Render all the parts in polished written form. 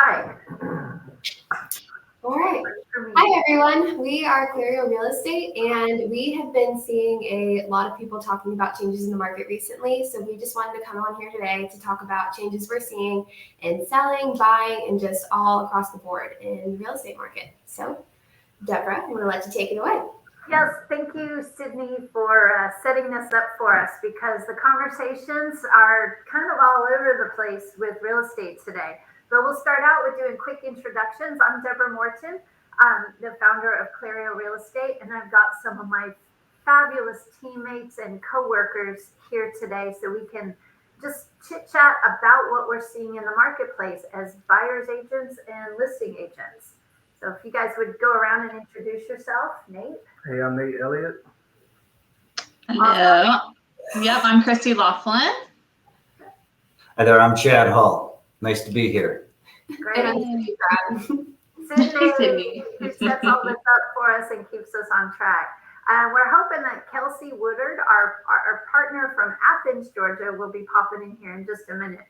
Hi. All right. Hi, everyone. We are Clario Real Estate, and we have been seeing a lot of people talking about changes in the market recently. So we just wanted to come on here today to talk about changes we're seeing in selling, buying, and just all across the board in the real estate market. So, Deborah, I'm going to let you take it away. Yes, thank you, Sydney, for setting this up for us because the conversations are kind of all over the place with real estate today. But we'll start out with doing quick introductions. I'm Deborah Morton, the founder of Clario Real Estate, and I've got some of my fabulous teammates and coworkers here today so we can just chit chat about what we're seeing in the marketplace as buyers agents and listing agents. So if you guys would go around and introduce yourself, Nate. Hey, I'm Nate Elliott. Hello. Yep, I'm Christy Laughlin. Hi there, I'm Chad Hull. Nice to be here. Great. Sydney, who sets all this up for us and keeps us on track. We're hoping that Kelsey Woodard, our partner from Athens, Georgia, will be popping in here in just a minute.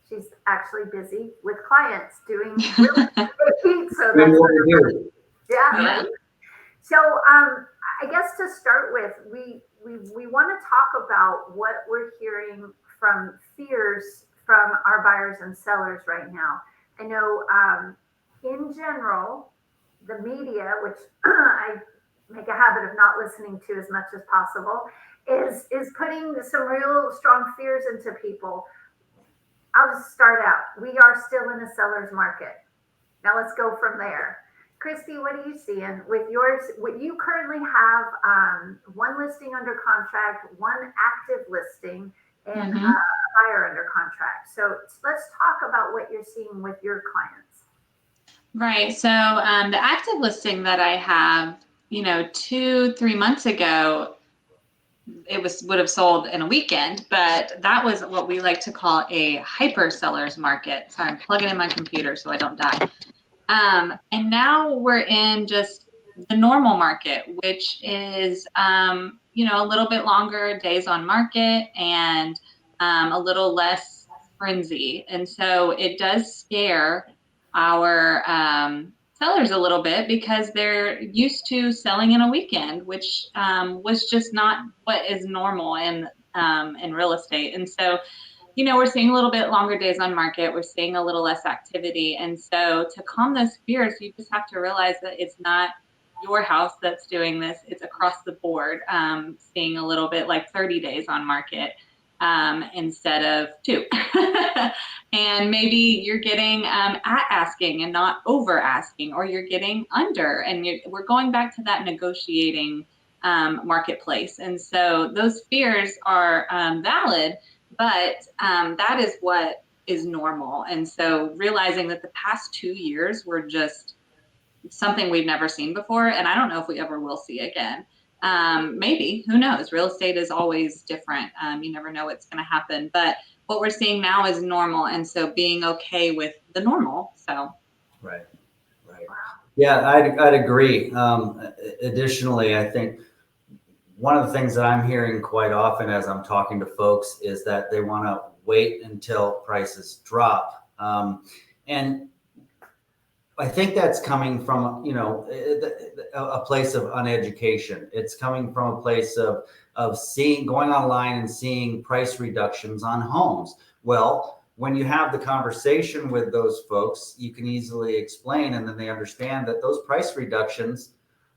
She's actually busy with clients doing real estate. So that's yeah. So I guess to start with, we want to talk about what we're hearing from fears from our buyers and sellers right now. I know in general, the media, which I make a habit of not listening to as much as possible, is putting some real strong fears into people. I'll just start out. We are still in a seller's market. Now let's go from there. Christy, what are you seeing with yours? You currently have one listing under contract, one active listing, and a buyer under contract. So let's talk about what you're seeing with your clients. Right. So the active listing that I have, 2-3 months ago, it would have sold in a weekend, but that was what we like to call a hyper seller's market. So I'm plugging in my computer so I don't die. And now we're in just the normal market, which is, a little bit longer days on market and a little less frenzy. And so it does scare our sellers a little bit because they're used to selling in a weekend, which was just not what is normal in real estate. And so we're seeing a little bit longer days on market. We're seeing a little less activity. And so to calm those fears, you just have to realize that it's not your house that's doing this. It's across the board, seeing a little bit like 30 days on market instead of 2. And maybe you're getting at asking and not over asking, or you're getting under. And we're going back to that negotiating marketplace. And so those fears are valid. But that is what is normal. And so realizing that the past 2 years were just something we've never seen before. And I don't know if we ever will see again. Maybe, who knows? Real estate is always different. You never know what's going to happen. But what we're seeing now is normal. And so being okay with the normal. So. Right. Yeah, I'd agree. Additionally, I think one of the things that I'm hearing quite often as I'm talking to folks is that they want to wait until prices drop. And I think that's coming from, a place of uneducation. It's coming from a place of going online and seeing price reductions on homes. Well, when you have the conversation with those folks, you can easily explain, and then they understand that those price reductions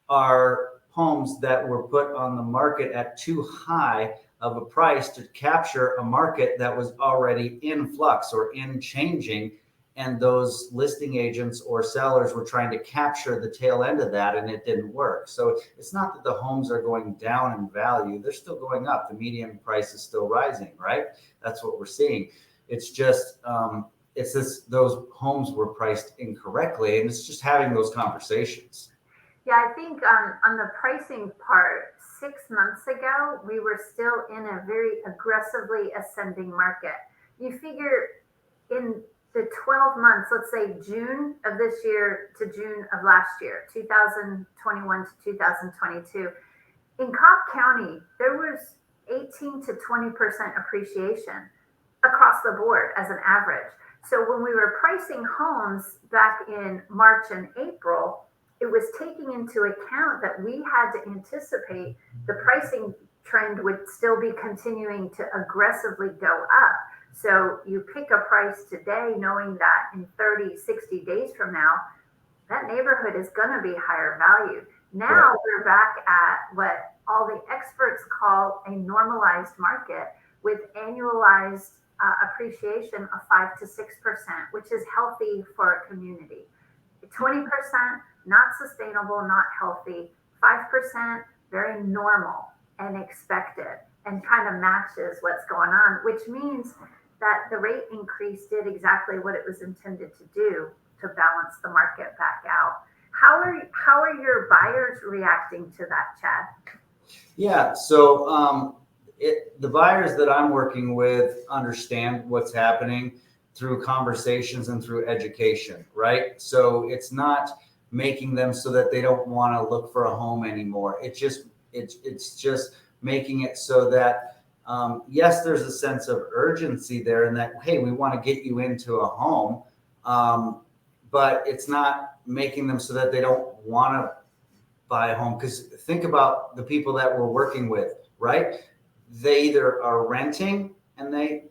are homes that were put on the market at too high of a price to capture a market that was already in flux or in changing. And those listing agents or sellers were trying to capture the tail end of that, and it didn't work. So it's not that the homes are going down in value. They're still going up. The median price is still rising, right? That's what we're seeing. It's just, those homes were priced incorrectly, and it's just having those conversations. Yeah, I think on the pricing part, 6 months ago, we were still in a very aggressively ascending market. You figure in the 12 months, let's say June of this year to June of last year, 2021 to 2022, in Cobb County, there was 18 to 20% appreciation across the board as an average. So when we were pricing homes back in March and April, it was taking into account that we had to anticipate the pricing trend would still be continuing to aggressively go up. So you pick a price today knowing that in 30, 60 days from now, that neighborhood is going to be higher value. Now we're back at what all the experts call a normalized market with annualized appreciation of 5 to 6%, which is healthy for a community. 20%, not sustainable, not healthy. 5%, very normal and expected and kind of matches what's going on, which means that the rate increase did exactly what it was intended to do, to balance the market back out. How are your buyers reacting to that, Chad? Yeah, so the buyers that I'm working with understand what's happening through conversations and through education, right? So it's not making them so that they don't want to look for a home anymore. It's just making it so that yes, there's a sense of urgency there, and that hey, we want to get you into a home, but it's not making them so that they don't want to buy a home. Because think about the people that we're working with, right? They either are renting and they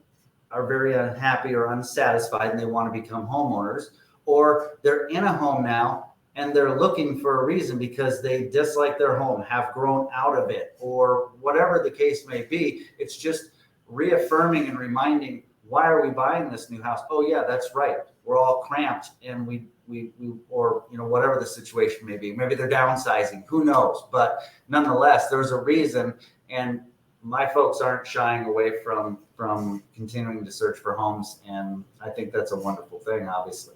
are very unhappy or unsatisfied and they want to become homeowners, or they're in a home now and they're looking for a reason because they dislike their home, have grown out of it, or whatever the case may be. It's just reaffirming and reminding, why are we buying this new house? Oh yeah, that's right. We're all cramped and we or whatever the situation may be. Maybe they're downsizing, who knows? But nonetheless, there's a reason, and my folks aren't shying away from continuing to search for homes, and I think that's a wonderful thing, obviously.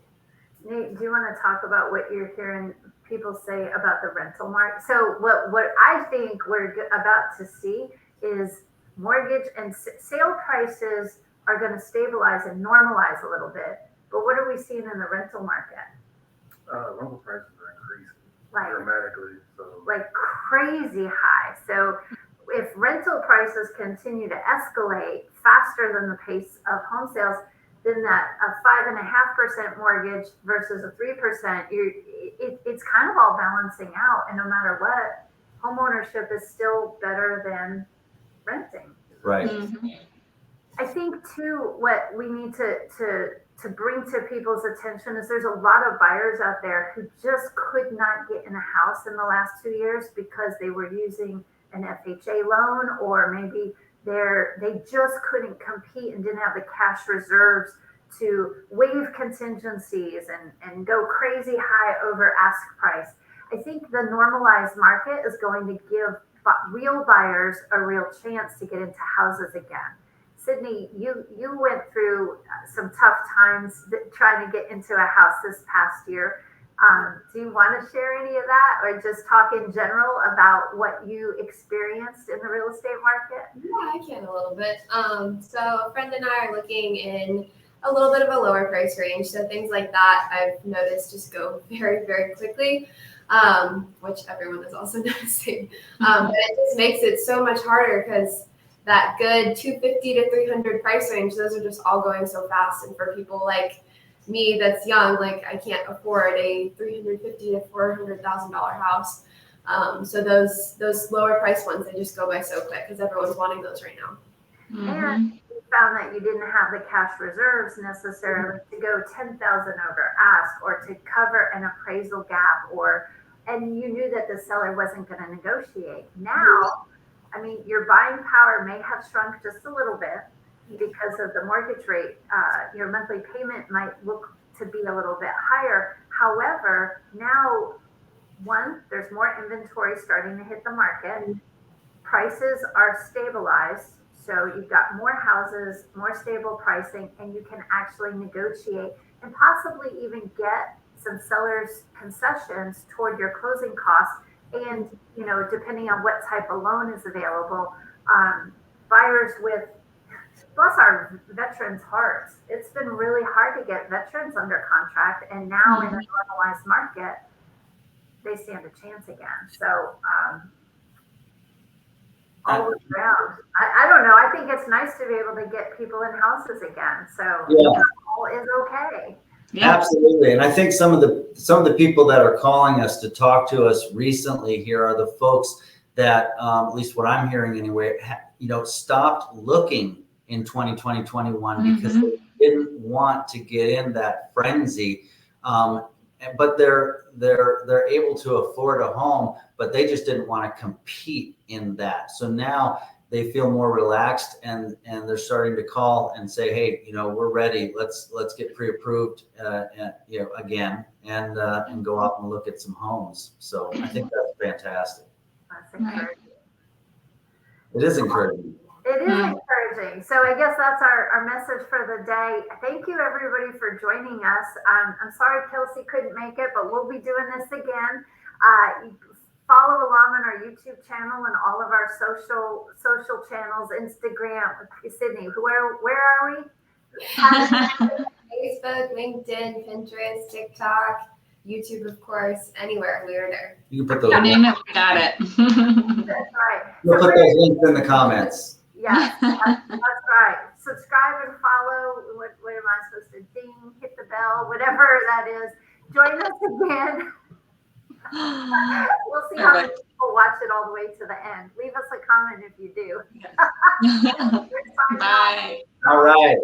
Nate, do you want to talk about what you're hearing people say about the rental market? So what I think we're about to see is mortgage and sale prices are going to stabilize and normalize a little bit. But what are we seeing in the rental market? Rental prices are increasing dramatically. So like crazy high. So if rental prices continue to escalate faster than the pace of home sales, then that a 5.5% mortgage versus a 3%, it's kind of all balancing out. And no matter what, home ownership is still better than renting. Right. Mm-hmm. I think too, what we need to bring to people's attention is there's a lot of buyers out there who just could not get in a house in the last 2 years because they were using an FHA loan, or maybe they just couldn't compete and didn't have the cash reserves to waive contingencies and go crazy high over ask price. I think the normalized market is going to give real buyers a real chance to get into houses again. Sydney, you went through some tough times trying to get into a house this past year. Do you want to share any of that, or just talk in general about what you experienced in the real estate market? Yeah, I can a little bit. So a friend and I are looking in a little bit of a lower price range. So things like that I've noticed just go very, very quickly, which everyone is also noticing. But it just makes it so much harder because that good 250 to 300 price range, those are just all going so fast. And for people like me that's young, like I can't afford a $350,000 to $400,000 house. So those lower price ones, they just go by so quick because everyone's wanting those right now. Mm-hmm. And you found that you didn't have the cash reserves necessarily to go 10,000 over ask or to cover an appraisal gap, and you knew that the seller wasn't going to negotiate. Now, I mean, your buying power may have shrunk just a little bit because of the mortgage rate. Your monthly payment might look to be a little bit higher. However, now, one, there's more inventory starting to hit the market. Prices are stabilized. So you've got more houses, more stable pricing, and you can actually negotiate and possibly even get some sellers' concessions toward your closing costs. And, depending on what type of loan is available, buyers with, bless our veterans' hearts, it's been really hard to get veterans under contract. And now in a normalized market, they stand a chance again. So, all around, I don't know. I think it's nice to be able to get people in houses again. So, Yeah. is okay. Yeah. Absolutely. And I think some of the people that are calling us to talk to us recently here are the folks that, at least what I'm hearing anyway, stopped looking in 2020, 21 because they didn't want to get in that frenzy. But they're able to afford a home, but they just didn't want to compete in that. So now they feel more relaxed and they're starting to call and say, hey, we're ready. Let's get pre-approved, again and go out and look at some homes. So I think that's fantastic. That's encouraging. It is encouraging. It is encouraging. So I guess that's our message for the day. Thank you everybody for joining us. I'm sorry Kelsey couldn't make it, but we'll be doing this again. Follow along on our YouTube channel and all of our social channels, Instagram. Sydney, where are we? Facebook, LinkedIn, Pinterest, TikTok, YouTube, of course, anywhere. We're there. You can put those. Name it, we got it. That's right. We'll put those links in the comments. Yes, that's right. Subscribe and follow. What am I supposed to ding, hit the bell, whatever that is. Join us again. We'll see how many people watch it all the way to the end. Leave us a comment if you do. Bye. All right.